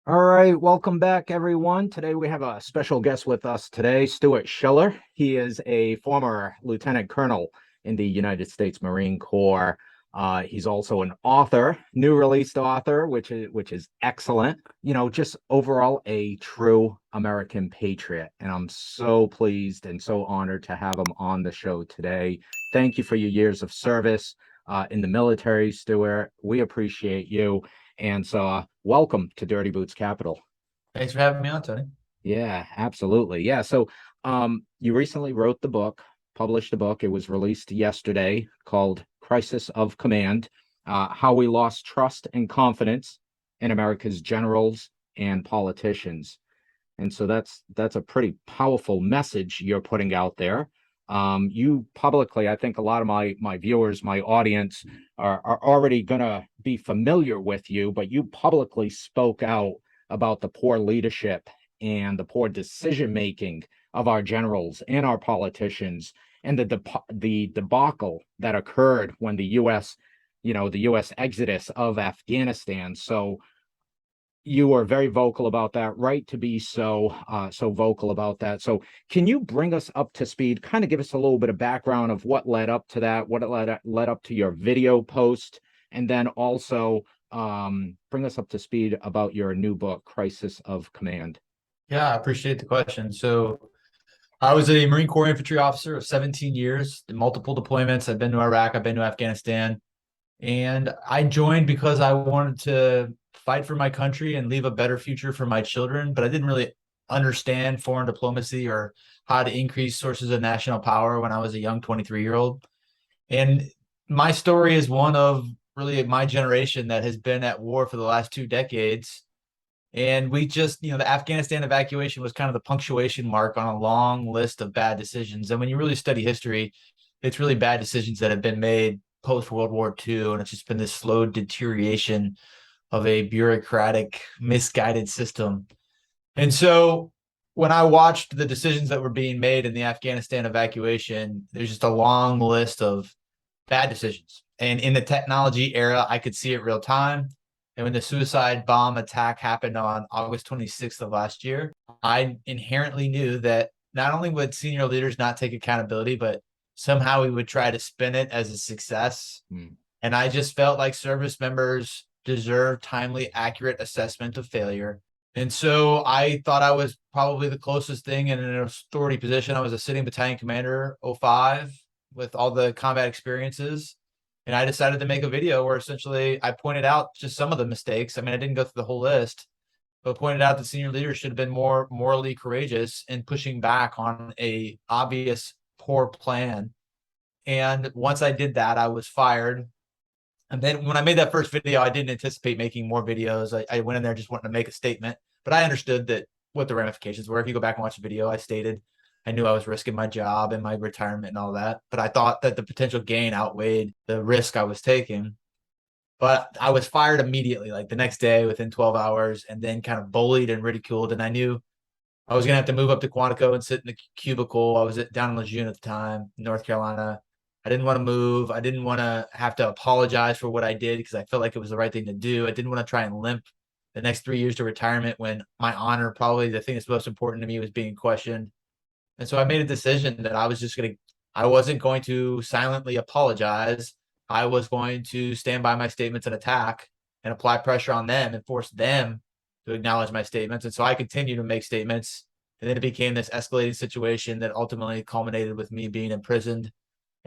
All right, welcome back, everyone. Today we have a special guest with us today, Stuart Scheller. He is a former lieutenant colonel in the United States Marine Corps. He's also an author, new released author, which is excellent. Just overall a true American patriot, and I'm so pleased and so honored to have him on the show today. Thank you for your years of service in the military, Stuart. We appreciate you. And so, welcome to Dirty Boots Capital. Thanks for having me on, Tony. Yeah, absolutely. Yeah. So, you recently wrote the book, published the book. It was released yesterday called Crisis of Command, How We Lost Trust and Confidence in America's Generals and Politicians. And so that's a pretty powerful message you're putting out there. You publicly, I think a lot of my viewers, my audience are already gonna be familiar with you, but you publicly spoke out about the poor leadership and the poor decision making of our generals and our politicians and the debacle that occurred when the U.S. exodus of Afghanistan. So you are very vocal about that, right to be so vocal about that. So can you bring us up to speed, kind of give us a little bit of background of what led up to that, what it led up to your video post, and then also bring us up to speed about your new book, Crisis of Command. Yeah, I appreciate the question. So I was a Marine Corps infantry officer of 17 years, in multiple deployments. I've been to Iraq, I've been to Afghanistan, and I joined because I wanted to fight for my country and leave a better future for my children, but I didn't really understand foreign diplomacy or how to increase sources of national power when I was a young 23-year-old. And my story is one of really my generation that has been at war for the last 2 decades. And we just, the Afghanistan evacuation was kind of the punctuation mark on a long list of bad decisions. And when you really study history, it's really bad decisions that have been made post World War II. And it's just been this slow deterioration of a bureaucratic, misguided system. And so when I watched the decisions that were being made in the Afghanistan evacuation, there's just a long list of bad decisions. And in the technology era, I could see it real time. And when the suicide bomb attack happened on August 26th of last year, I inherently knew that not only would senior leaders not take accountability, but somehow we would try to spin it as a success. And I just felt like service members deserve timely, accurate assessment of failure. And so I thought I was probably the closest thing in an authority position. I was a sitting battalion commander, 05, with all the combat experiences. And I decided to make a video where essentially I pointed out just some of the mistakes. I mean, I didn't go through the whole list, but pointed out that senior leaders should have been more morally courageous in pushing back on a obvious poor plan. And once I did that, I was fired. And then when I made that first video, I didn't anticipate making more videos. I went in there just wanting to make a statement, but I understood that what the ramifications were. If you go back and watch the video, I stated I knew I was risking my job and my retirement and all that, but I thought that the potential gain outweighed the risk I was taking. But I was fired immediately, like the next day within 12 hours, and then kind of bullied and ridiculed. And I knew I was going to have to move up to Quantico and sit in the cubicle. I was down in Lejeune at the time, North Carolina. I didn't want to move. I didn't want to have to apologize for what I did because I felt like it was the right thing to do. I didn't want to try and limp the next 3 years to retirement when my honor, probably the thing that's most important to me, was being questioned. And so I made a decision that I wasn't going to silently apologize. I was going to stand by my statements and attack and apply pressure on them and force them to acknowledge my statements. And so I continued to make statements. And then it became this escalating situation that ultimately culminated with me being imprisoned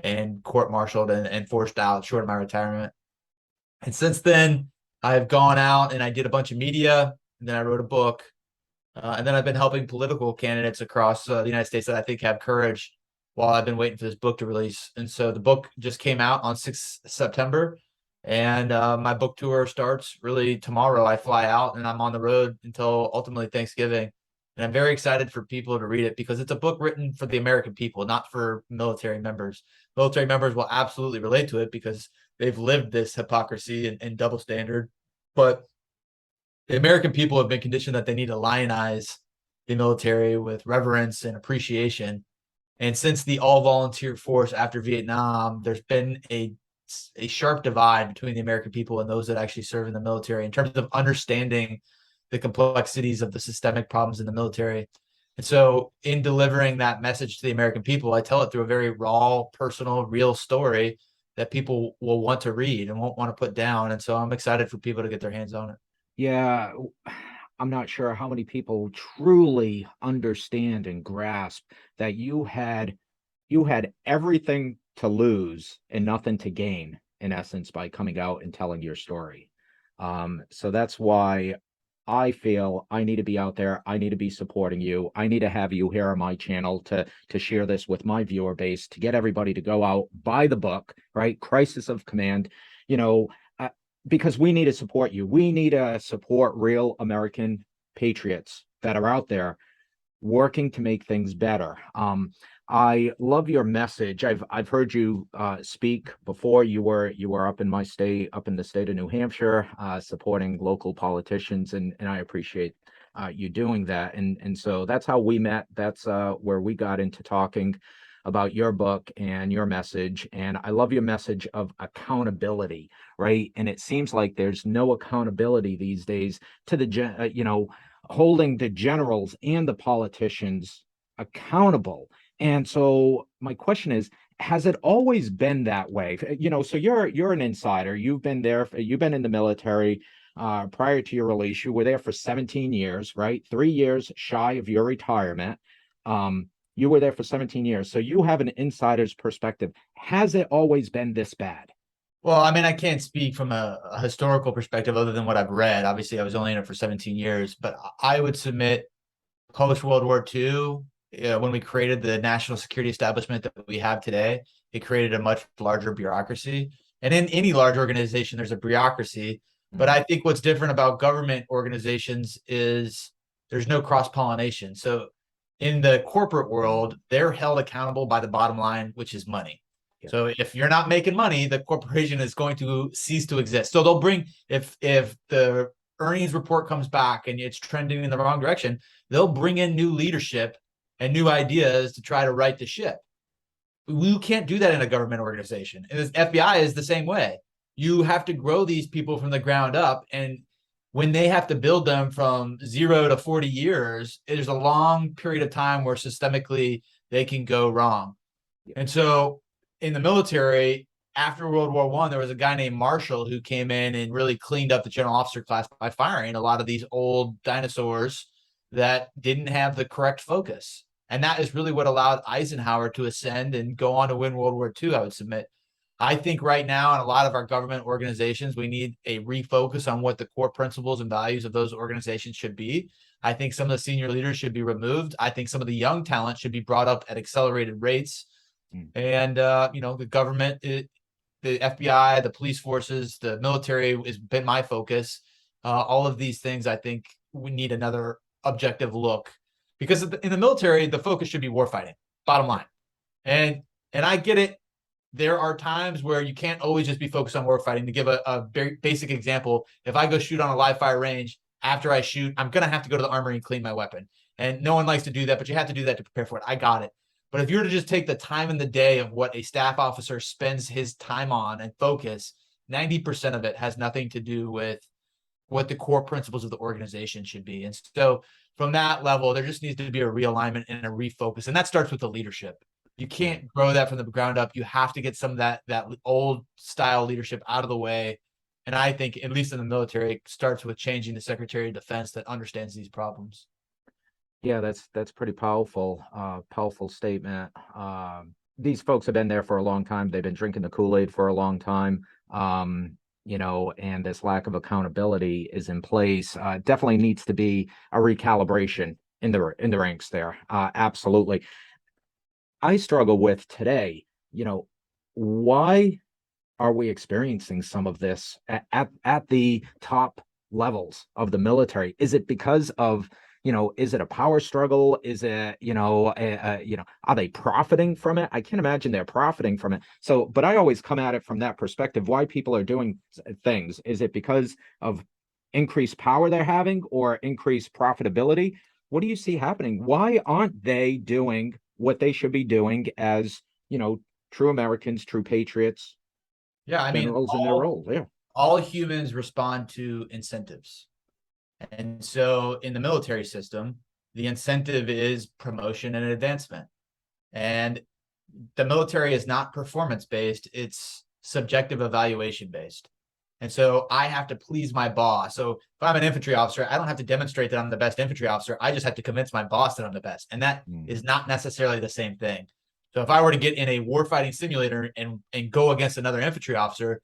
and court-martialed and forced out short of my retirement. And since then, I've gone out and I did a bunch of media, and then I wrote a book. And then I've been helping political candidates across the United States that I think have courage while I've been waiting for this book to release. And so the book just came out on 6th September. And my book tour starts really tomorrow. I fly out and I'm on the road until ultimately Thanksgiving. And I'm very excited for people to read it because it's a book written for the American people, not for military members. Military members will absolutely relate to it because they've lived this hypocrisy and double standard. But the American people have been conditioned that they need to lionize the military with reverence and appreciation. And since the all-volunteer force after Vietnam, there's been a sharp divide between the American people and those that actually serve in the military in terms of understanding the complexities of the systemic problems in the military. And so in delivering that message to the American people, I tell it through a very raw, personal, real story that people will want to read and won't want to put down. And so I'm excited for people to get their hands on it. Yeah, I'm not sure how many people truly understand and grasp that you had everything to lose and nothing to gain, in essence, by coming out and telling your story. So that's why I feel I need to be out there. I need to be supporting you. I need to have you here on my channel to share this with my viewer base, to get everybody to go out, buy the book, right? Crisis of Command, you know, uh, because we need to support you. We need to support real American patriots that are out there working to make things better. I love your message. I've heard you speak before. You were up in my state, up in the state of New Hampshire, supporting local politicians, and I appreciate you doing that. And so that's how we met. That's where we got into talking about your book and your message. And I love your message of accountability, right? And it seems like there's no accountability these days to holding the generals and the politicians accountable. And so my question is, has it always been that way? So you're an insider. You've been there. You've been in the military prior to your release. You were there for 17 years, right? 3 years shy of your retirement. You were there for 17 years. So you have an insider's perspective. Has it always been this bad? Well, I mean, I can't speak from a historical perspective other than what I've read. Obviously, I was only in it for 17 years, but I would submit post World War II, when we created the national security establishment that we have today, it created a much larger bureaucracy. And in any large organization, there's a bureaucracy. But I think what's different about government organizations is there's no cross pollination. So in the corporate world, they're held accountable by the bottom line, which is money. Yeah. So if you're not making money, the corporation is going to cease to exist. So they'll bring, if the earnings report comes back and it's trending in the wrong direction, they'll bring in new leadership and new ideas to try to right the ship. We can't do that in a government organization. And the FBI is the same way. You have to grow these people from the ground up. And when they have to build them from 0 to 40 years, there's a long period of time where systemically they can go wrong. And so in the military, after World War I, there was a guy named Marshall who came in and really cleaned up the general officer class by firing a lot of these old dinosaurs that didn't have the correct focus. And that is really what allowed Eisenhower to ascend and go on to win World War II, I would submit. I think right now in a lot of our government organizations, we need a refocus on what the core principles and values of those organizations should be. I think some of the senior leaders should be removed. I think some of the young talent should be brought up at accelerated rates. And, the government, the FBI, the police forces, the military has been my focus. All of these things, I think we need another objective look, because in the military, the focus should be warfighting, bottom line. And I get it. There are times where you can't always just be focused on warfighting. To give a very basic example, if I go shoot on a live fire range, after I shoot, I'm going to have to go to the armory and clean my weapon. And no one likes to do that, but you have to do that to prepare for it. I got it. But if you were to just take the time in the day of what a staff officer spends his time on and focus, 90% of it has nothing to do with what the core principles of the organization should be. And so from that level, there just needs to be a realignment and a refocus. And that starts with the leadership. You can't grow that from the ground up. You have to get some of that old style leadership out of the way. And I think, at least in the military, it starts with changing the Secretary of Defense that understands these problems. Yeah, that's pretty powerful, powerful statement. These folks have been there for a long time. They've been drinking the Kool-Aid for a long time. And this lack of accountability is in place. Definitely needs to be a recalibration in the ranks there. Absolutely. I struggle with today, why are we experiencing some of this at the top levels of the military? Is it because of, is it a power struggle? Is it, are they profiting from it? I can't imagine they're profiting from it. So, but I always come at it from that perspective, why people are doing things. Is it because of increased power they're having or increased profitability? What do you see happening? Why aren't they doing what they should be doing as, true Americans, true patriots? Yeah, I mean, Generals in their roles. Yeah. all humans respond to incentives. And so in the military system, the incentive is promotion and advancement. And the military is not performance based, it's subjective evaluation based. And so I have to please my boss. So if I'm an infantry officer, I don't have to demonstrate that I'm the best infantry officer. I just have to convince my boss that I'm the best. And that is not necessarily the same thing. So if I were to get in a warfighting simulator and go against another infantry officer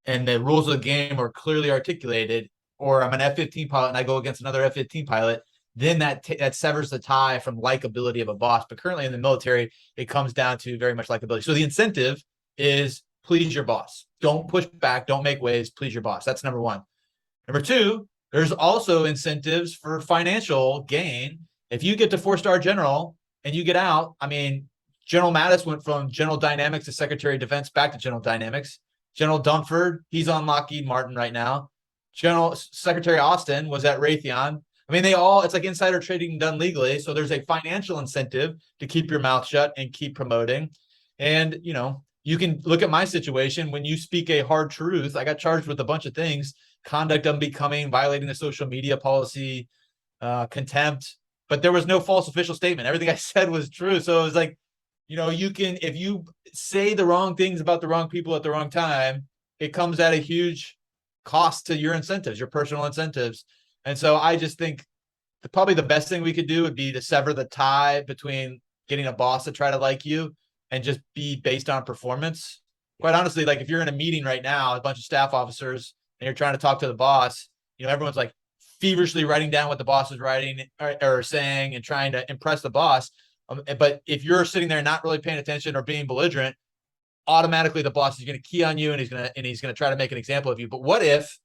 and the rules of the game are clearly articulated, or I'm an F-15 pilot and I go against another F-15 pilot, then that severs the tie from likability of a boss. But currently in the military, it comes down to very much likability. So the incentive is please your boss. Don't push back. Don't make waves. Please your boss. That's number one. Number two, there's also incentives for financial gain. If you get to 4-star general and you get out, I mean, General Mattis went from General Dynamics to Secretary of Defense back to General Dynamics. General Dunford, he's on Lockheed Martin right now. General Secretary Austin was at Raytheon. I mean, it's like insider trading done legally. So there's a financial incentive to keep your mouth shut and keep promoting. And, you can look at my situation. When you speak a hard truth, I got charged with a bunch of things: conduct unbecoming, violating the social media policy, contempt, but there was no false official statement. Everything I said was true. So it was like, if you say the wrong things about the wrong people at the wrong time, it comes at a huge cost to your incentives, your personal incentives. And so I just think probably the best thing we could do would be to sever the tie between getting a boss to try to like you and just be based on performance. Quite honestly, like if you're in a meeting right now, a bunch of staff officers, and you're trying to talk to the boss, everyone's like feverishly writing down what the boss is writing or saying and trying to impress the boss. But if you're sitting there not really paying attention or being belligerent, automatically the boss is going to key on you and he's going to try to make an example of you. But what if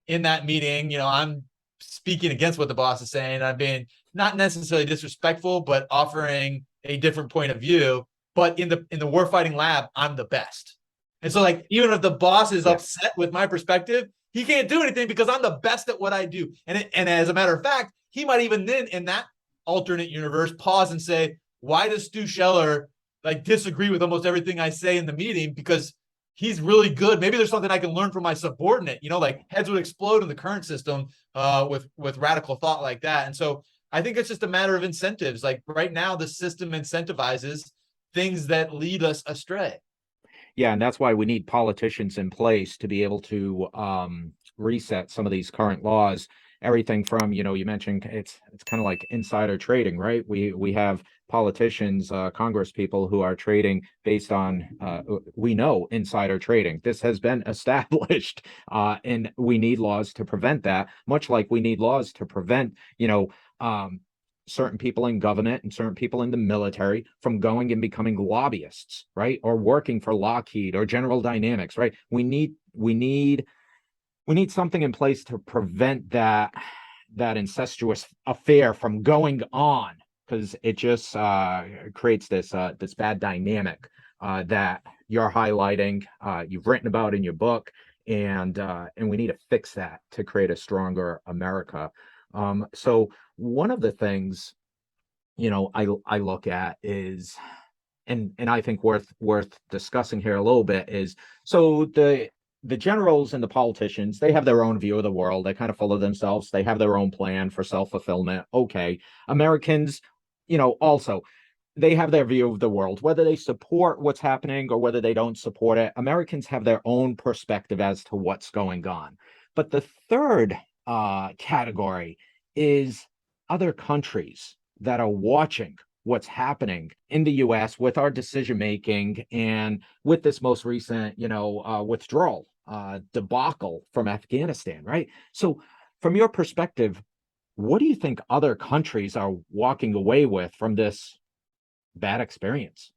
in that meeting, I'm speaking against what the boss is saying, I'm being not necessarily disrespectful, but offering a different point of view. But in the warfighting lab, I'm the best. And so, like, even if the boss is upset with my perspective, he can't do anything because I'm the best at what I do. And as a matter of fact, he might even then, in that alternate universe, pause and say, why does Stu Scheller disagree with almost everything I say in the meeting? Because he's really good. Maybe there's something I can learn from my subordinate. Heads would explode in the current system with radical thought like that. And so I think it's just a matter of incentives. Like right now, the system incentivizes things that lead us astray. Yeah, and that's why we need politicians in place to be able to reset some of these current laws. Everything from, you mentioned it's kind of like insider trading, right? We have politicians, Congress people who are trading based on, we know insider trading. This has been established, and we need laws to prevent that, much like we need laws to prevent, certain people in government and certain people in the military from going and becoming lobbyists, right? Or working for Lockheed or General Dynamics, right? We need something in place to prevent that incestuous affair from going on, because it just creates this bad dynamic that you're highlighting, you've written about in your book, and we need to fix that to create a stronger America. So one of the things, I look at is, and I think worth discussing here a little bit is, so the generals and the politicians, they have their own view of the world. They kind of follow themselves. They have their own plan for self-fulfillment. Okay. Americans, also, they have their view of the world, whether they support what's happening or whether they don't support it. Americans have their own perspective as to what's going on. But the third category is other countries that are watching what's happening in the U.S. with our decision making and with this most recent, withdrawal debacle from Afghanistan, right? So, from your perspective, what do you think other countries are walking away with from this bad experience?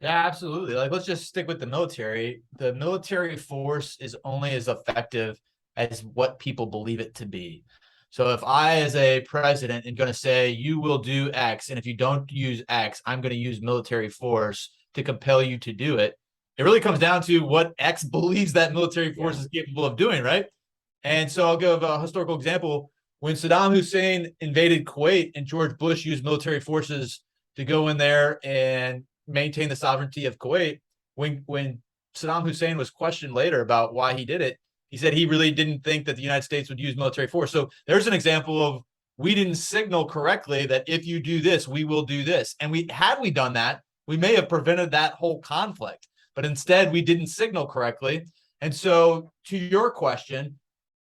Yeah, absolutely. Let's just stick with the military. The military force is only as effective as what people believe it to be. So if I, as a president, am going to say, you will do X, and if you don't use X, I'm going to use military force to compel you to do it. It really comes down to what X believes that military force is capable of doing, right? And so I'll give a historical example. When Saddam Hussein invaded Kuwait and George Bush used military forces to go in there and maintain the sovereignty of Kuwait, when Saddam Hussein was questioned later about why he did it, he said he really didn't think that the United States would use military force. So there's an example of we didn't signal correctly that if you do this, we will do this. And had we done that, we may have prevented that whole conflict. But instead, we didn't signal correctly. And so, to your question,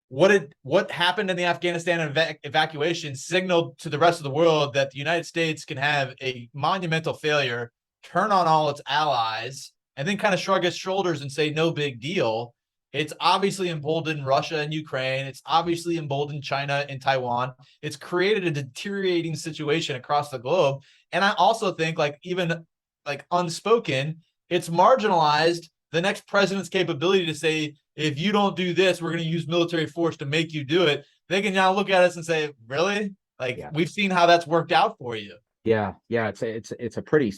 what happened in the Afghanistan evacuation signaled to the rest of the world that the United States can have a monumental failure, turn on all its allies, and then kind of shrug its shoulders and say no big deal. It's obviously emboldened Russia and Ukraine. It's obviously emboldened China and Taiwan. It's created a deteriorating situation across the globe. And I also think, like, even like unspoken, it's marginalized the next president's capability to say, if you don't do this, we're going to use military force to make you do it. They can now look at us and say, really? Like, Yeah. we've seen how that's worked out for you. Yeah, it's a pretty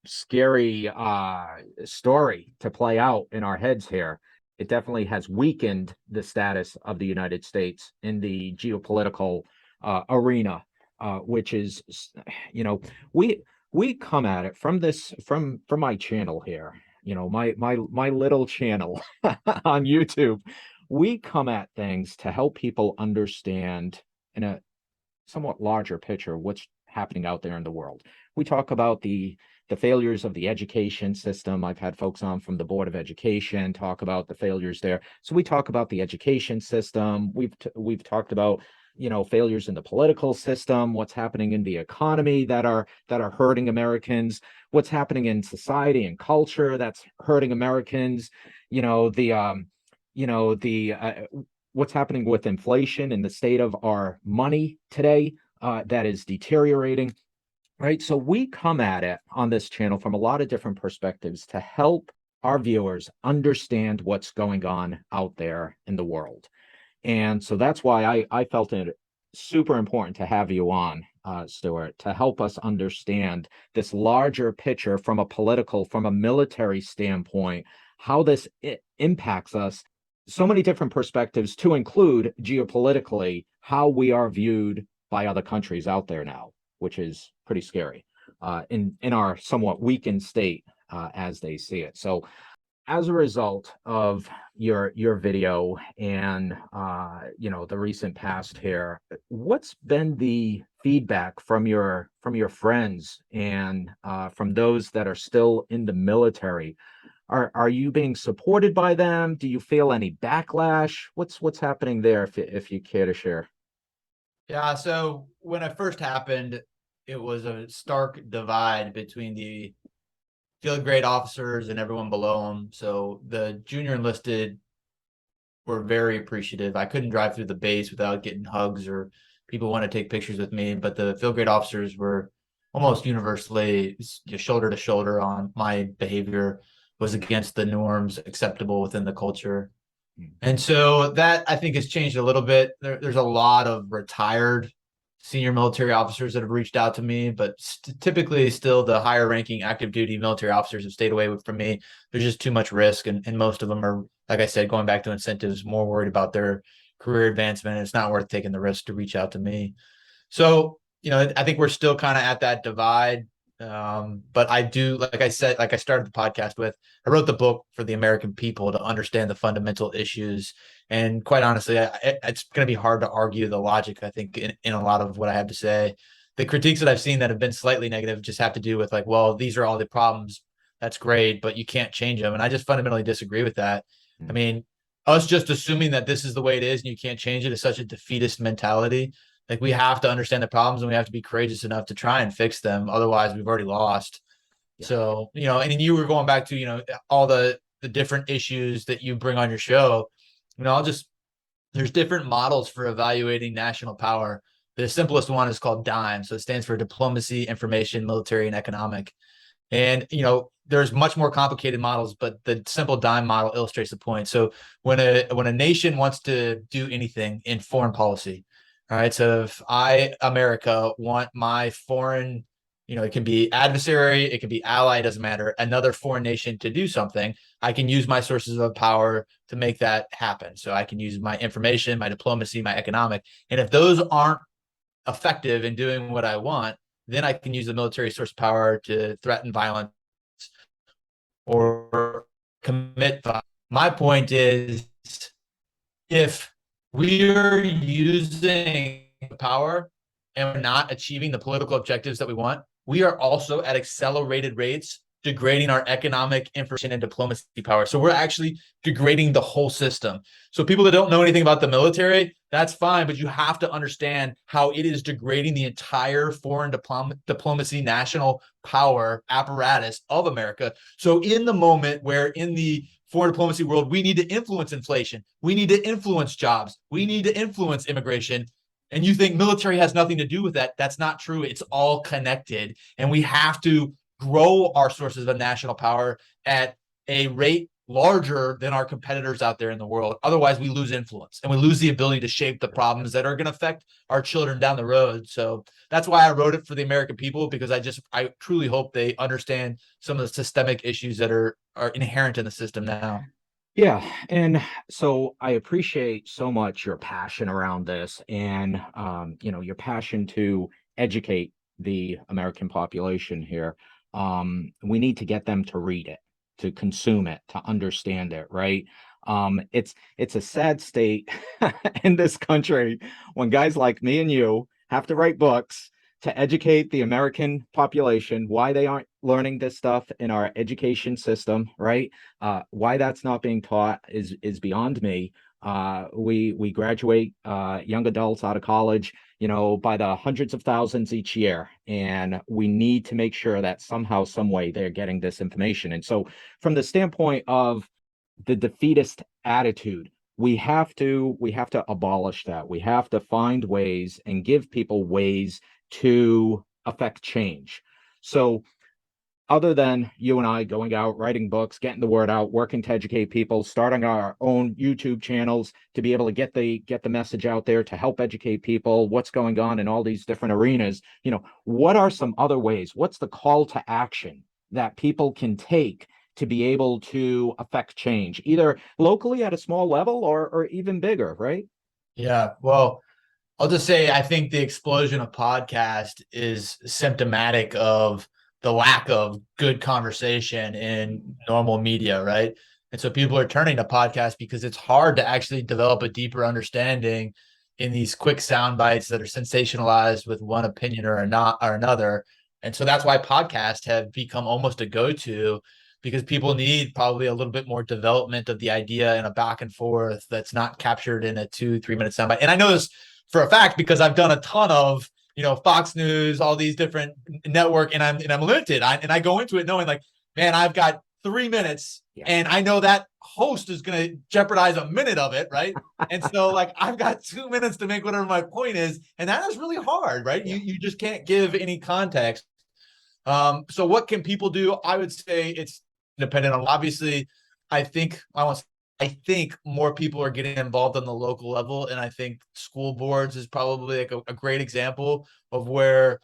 scary story to play out in our heads here. It definitely has weakened the status of the United States in the geopolitical arena, which is, we come at it from my channel here, my little channel on YouTube. We come at things to help people understand in a somewhat larger picture what's happening out there in the world. We talk about the failures of the education system. I've had folks on from the Board of Education talk about the failures there. So we talk about the education system. We've talked about failures in the political system, what's happening in the economy that are hurting Americans, what's happening in society and culture that's hurting Americans. What's happening with inflation and the state of our money today that is deteriorating, right? So we come at it on this channel from a lot of different perspectives to help our viewers understand what's going on out there in the world. And so that's why I felt it super important to have you on, Stuart, to help us understand this larger picture from a military standpoint, how this impacts us, so many different perspectives, to include geopolitically how we are viewed by other countries out there now, which is pretty scary in our somewhat weakened state as they see it. So as a result of your video and the recent past here, what's been the feedback from your friends and from those that are still in the military? Are you being supported by them? Do you feel any backlash? What's happening there, if you care to share? Yeah, so when it first happened, it was a stark divide between the field grade officers and everyone below them. So the junior enlisted were very appreciative. I couldn't drive through the base without getting hugs or people want to take pictures with me, but the field grade officers were almost universally shoulder to shoulder on my behavior was against the norms acceptable within the culture. And so that, I think, has changed a little bit. There's a lot of retired senior military officers that have reached out to me, but typically still the higher ranking active duty military officers have stayed away from me. There's just too much risk. And most of them are, like I said, going back to incentives, more worried about their career advancement. It's not worth taking the risk to reach out to me. So, I think we're still kind of at that divide. But I do, like I said, like I started the podcast with, I wrote the book for the American people to understand the fundamental issues. And quite honestly, it's going to be hard to argue the logic, I think, in a lot of what I have to say. The critiques that I've seen that have been slightly negative just have to do with like, well, these are all the problems. That's great, but you can't change them. And I just fundamentally disagree with that. I mean, us just assuming that this is the way it is and you can't change it is such a defeatist mentality. Like, we have to understand the problems and we have to be courageous enough to try and fix them. Otherwise, we've already lost. Yeah. So, and you were going back to, all the different issues that you bring on your show. There's different models for evaluating national power. The simplest one is called DIME. So it stands for diplomacy, information, military, and economic. And, there's much more complicated models, but the simple DIME model illustrates the point. So when a nation wants to do anything in foreign policy, all right, so if I, America, want my foreign, it can be adversary, it can be ally, it doesn't matter, another foreign nation to do something, I can use my sources of power to make that happen. So I can use my information, my diplomacy, my economic. And if those aren't effective in doing what I want, then I can use the military source of power to threaten violence or commit violence. My point is, if we're using power and we're not achieving the political objectives that we want, we are also at accelerated rates degrading our economic, information, and diplomacy power. So we're actually degrading the whole system. So people that don't know anything about the military, that's fine, but you have to understand how it is degrading the entire foreign diplomacy, national power apparatus of America. So in the moment where in the foreign diplomacy world, we need to influence inflation, we need to influence jobs, we need to influence immigration, and you think military has nothing to do with that, that's not true. It's all connected. And we have to grow our sources of national power at a rate larger than our competitors out there in the world. Otherwise, we lose influence and we lose the ability to shape the problems that are going to affect our children down the road. So that's why I wrote it for the American people, because I truly hope they understand some of the systemic issues that are inherent in the system now. Yeah, and so I appreciate so much your passion around this, and your passion to educate the American population here. We need to get them to read it, to consume it, to understand it, right? It's a sad state in this country when guys like me and you have to write books to educate the American population why they aren't learning this stuff in our education system, right? Why that's not being taught is beyond me. We graduate young adults out of college, by the hundreds of thousands each year, and we need to make sure that somehow, some way, they're getting this information. And so, from the standpoint of the defeatist attitude, we have to abolish that. We have to find ways and give people ways to affect change. So other than you and I going out, writing books, getting the word out, working to educate people, starting our own YouTube channels to be able to get the message out there to help educate people what's going on in all these different arenas, what are some other ways? What's the call to action that people can take to be able to affect change, either locally at a small level or even bigger, right? Yeah. Well, I'll just say I think the explosion of podcast is symptomatic of the lack of good conversation in normal media, right? And so people are turning to podcasts because it's hard to actually develop a deeper understanding in these quick sound bites that are sensationalized with one opinion or not or another. And so that's why podcasts have become almost a go-to, because people need probably a little bit more development of the idea and a back and forth that's not captured in a 2-3 minute soundbite. And I know this for a fact because I've done a ton of Fox News, all these different network, and I'm limited. I go into it knowing like, man, I've got 3 minutes, and I know that host is going to jeopardize a minute of it, right? And so like I've got 2 minutes to make whatever my point is, and that is really hard, right? You just can't give any context. So what can people do? I would say it's dependent on, obviously, I think more people are getting involved on the local level. And I think school boards is probably like a great example of where,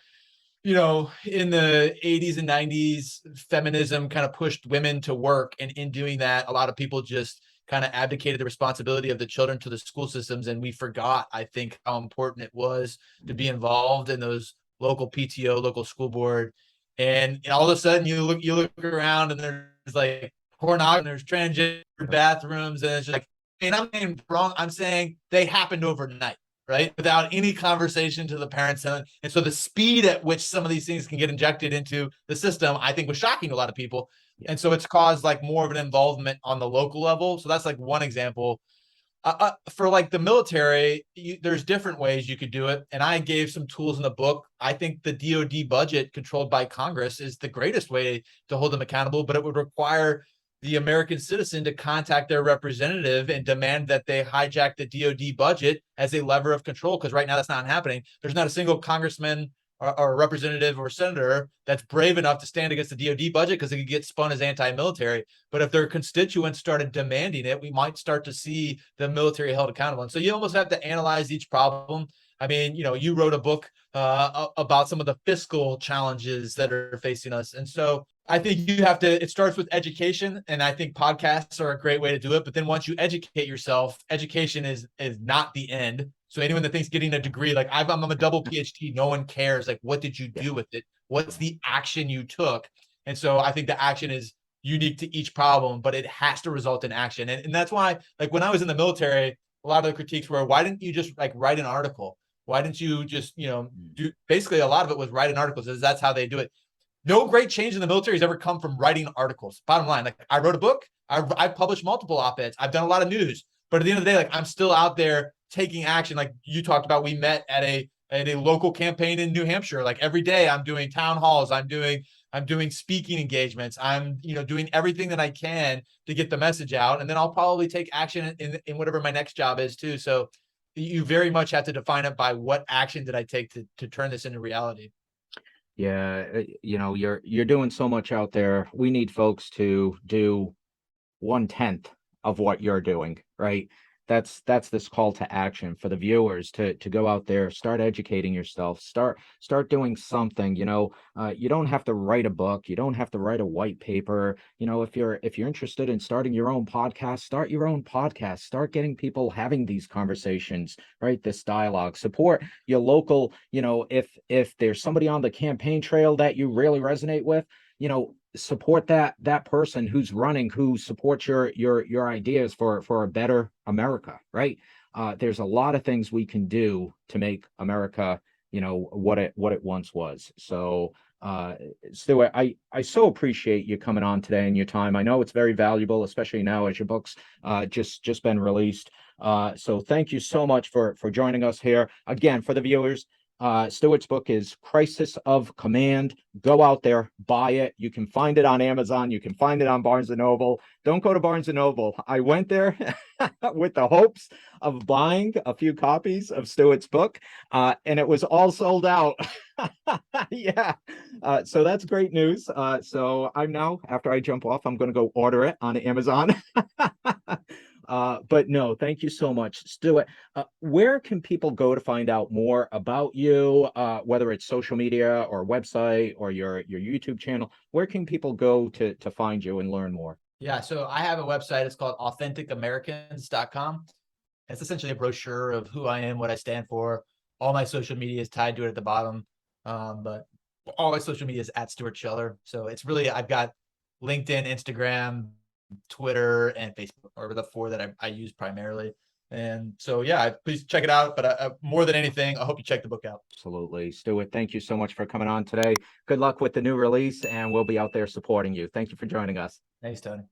in the 80s and 90s, feminism kind of pushed women to work. And in doing that, a lot of people just kind of abdicated the responsibility of the children to the school systems. And we forgot, I think, how important it was to be involved in those local PTO, local school board. And all of a sudden you look around and there's like pornography, there's transgender bathrooms, and it's just like, and I'm saying wrong. I'm saying they happened overnight, right? Without any conversation to the parents. And so the speed at which some of these things can get injected into the system, I think was shocking to a lot of people. And so it's caused like more of an involvement on the local level. So that's like one example. For like the military, there's different ways you could do it. And I gave some tools in the book. I think the DoD budget controlled by Congress is the greatest way to hold them accountable, but it would require the American citizen to contact their representative and demand that they hijack the DoD budget as a lever of control. Because right now that's not happening. There's not a single congressman or representative or senator that's brave enough to stand against the DoD budget because it could get spun as anti-military. But if their constituents started demanding it, we might start to see the military held accountable. And so you almost have to analyze each problem. I mean, you wrote a book about some of the fiscal challenges that are facing us. And so I think it starts with education. And I think podcasts are a great way to do it. But then once you educate yourself, education is not the end. So anyone that thinks getting a degree, like I'm a double PhD, no one cares. Like, what did you do with it? What's the action you took? And so I think the action is unique to each problem, but it has to result in action. And that's why, like when I was in the military, a lot of the critiques were, why didn't you just like write an article? Why didn't you just, do, basically a lot of it was writing articles, as that's how they do it. No great change in the military has ever come from writing articles. Bottom line, like I wrote a book, I've published multiple op-eds, I've done a lot of news, but at the end of the day, like I'm still out there taking action. Like you talked about, we met at a local campaign in New Hampshire. Like every day I'm doing town halls, I'm doing speaking engagements, I'm doing everything that I can to get the message out. And then I'll probably take action in whatever my next job is too. So you very much have to define it by what action did I take to turn this into reality. Yeah, you're doing so much out there. We need folks to do 1/10 of what you're doing, right? That's this call to action for the viewers to go out there, start educating yourself, start doing something. You don't have to write a book, you don't have to write a white paper. If you're interested in starting your own podcast, start your own podcast. Start getting people having these conversations, right? This dialogue. Support your local. If there's somebody on the campaign trail that you really resonate with, support that person who's running, who supports your ideas for a better America, right? There's a lot of things we can do to make America, what it once was. So Stuart, I so appreciate you coming on today and your time. I know it's very valuable, especially now as your book's just been released. So thank you so much for joining us here. Again, for the viewers, Stuart's book is Crisis of Command. Go out there, buy it. You can find it on Amazon. You can find it on Barnes & Noble. Don't go to Barnes & Noble. I went there with the hopes of buying a few copies of Stuart's book, and it was all sold out. Yeah. So that's great news. So I'm now, after I jump off, I'm going to go order it on Amazon. But no, thank you so much, Stuart. Where can people go to find out more about you, whether it's social media or website or your YouTube channel? Where can people go to find you and learn more? Yeah, so I have a website. It's called AuthenticAmericans.com. It's essentially a brochure of who I am, what I stand for. All my social media is tied to it at the bottom. But all my social media is at Stuart Scheller. So it's really, I've got LinkedIn, Instagram, Twitter, and Facebook are the four that I use primarily. And so, yeah, please check it out. But more than anything, I hope you check the book out. Absolutely. Stuart, thank you so much for coming on today. Good luck with the new release, and we'll be out there supporting you. Thank you for joining us. Thanks, Tony.